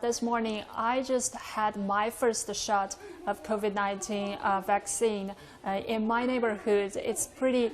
This morning, I just had my first shot of COVID-19 vaccine. In my neighborhood, it's pretty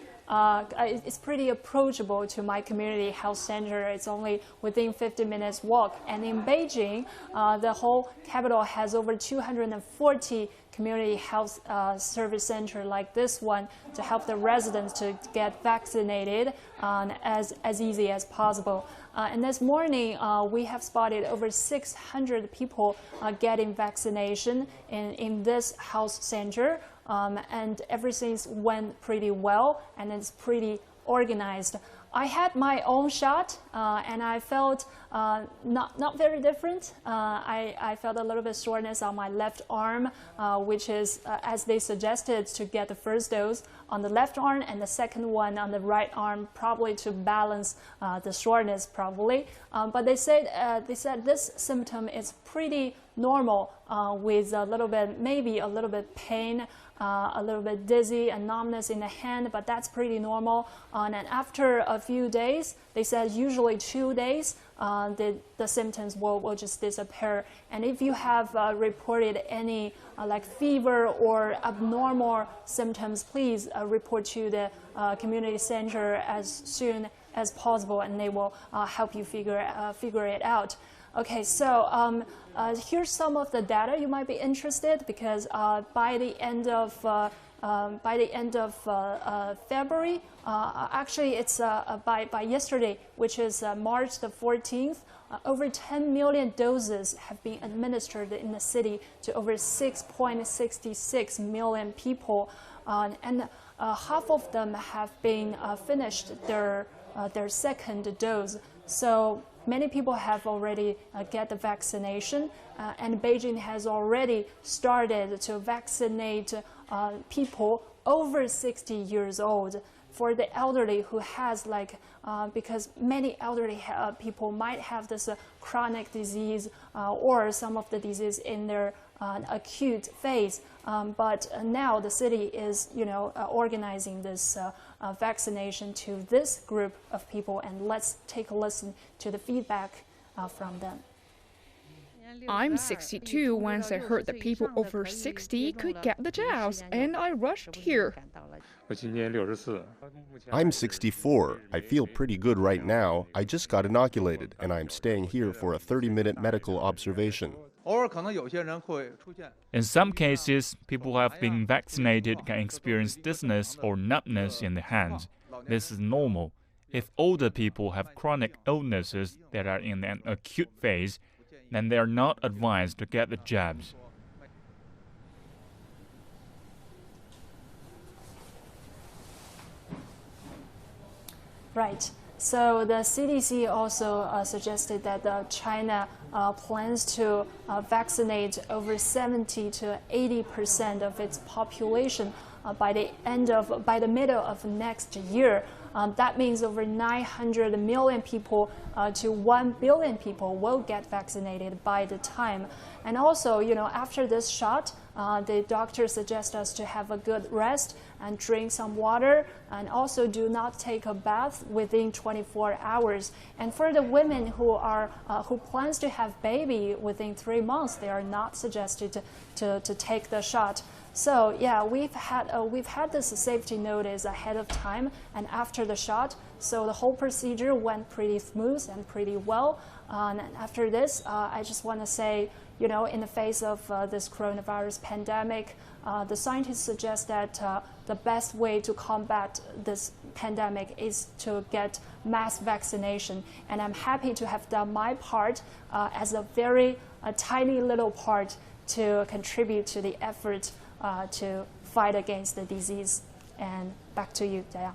approachable to my community health center. It's only within 50 minutes walk. And in Beijing, the whole capital has over 240 community health service center like this one to help the residents to get vaccinated as easy as possible. And this morning, we have spotted over 600 people getting vaccination in this health center. And everything went pretty well, and it's pretty organized. I had my own shot, and I felt not very different. I felt a little bit soreness on my left arm, which is, as they suggested, to get the first dose on the left arm and the second one on the right arm, probably to balance the soreness, probably. But they said this symptom is pretty normal, with a little bit, maybe a little bit pain, a little bit dizzy and numbness in the hand, but that's pretty normal. And after a few days, they said usually 2 days, the symptoms will just disappear. And if you have reported any like fever or abnormal symptoms, please report to the community center as soon as possible, and they will help you figure it out. Okay, so here's some of the data you might be interested, because by the end of February, actually it's by yesterday, which is March the 14th, over 10 million doses have been administered in the city to over 6.66 million people, and half of them have been finished their second dose. So many people have already get the vaccination, and Beijing has already started to vaccinate people over 60 years old. For the elderly who has because many elderly people might have this chronic disease or some of the disease in their acute phase. But now the city is, organizing this vaccination to this group of people, and let's take a listen to the feedback from them. I'm 62. Once I heard that people over 60 could get the jabs, and I rushed here. I'm 64. I feel pretty good right now. I just got inoculated, and I'm staying here for a 30-minute medical observation. In some cases, people who have been vaccinated can experience dizziness or numbness in the hands. This is normal. If older people have chronic illnesses that are in an acute phase, then they are not advised to get the jabs. Right. So the CDC also suggested that China plans to vaccinate over 70 to 80% of its population by the middle of next year. That means over 900 million people to 1 billion people will get vaccinated by the time. And also, after this shot, the doctors suggest us to have a good rest and drink some water, and also do not take a bath within 24 hours. And for the women who plans to have baby within 3 months, they are not suggested to take the shot. So yeah, we've had this safety notice ahead of time and after the shot. So the whole procedure went pretty smooth and pretty well. And after this, I just want to say, in the face of this coronavirus pandemic, the scientists suggest that the best way to combat this pandemic is to get mass vaccination. And I'm happy to have done my part as a very tiny little part to contribute to the effort to fight against the disease. And back to you, Jaya.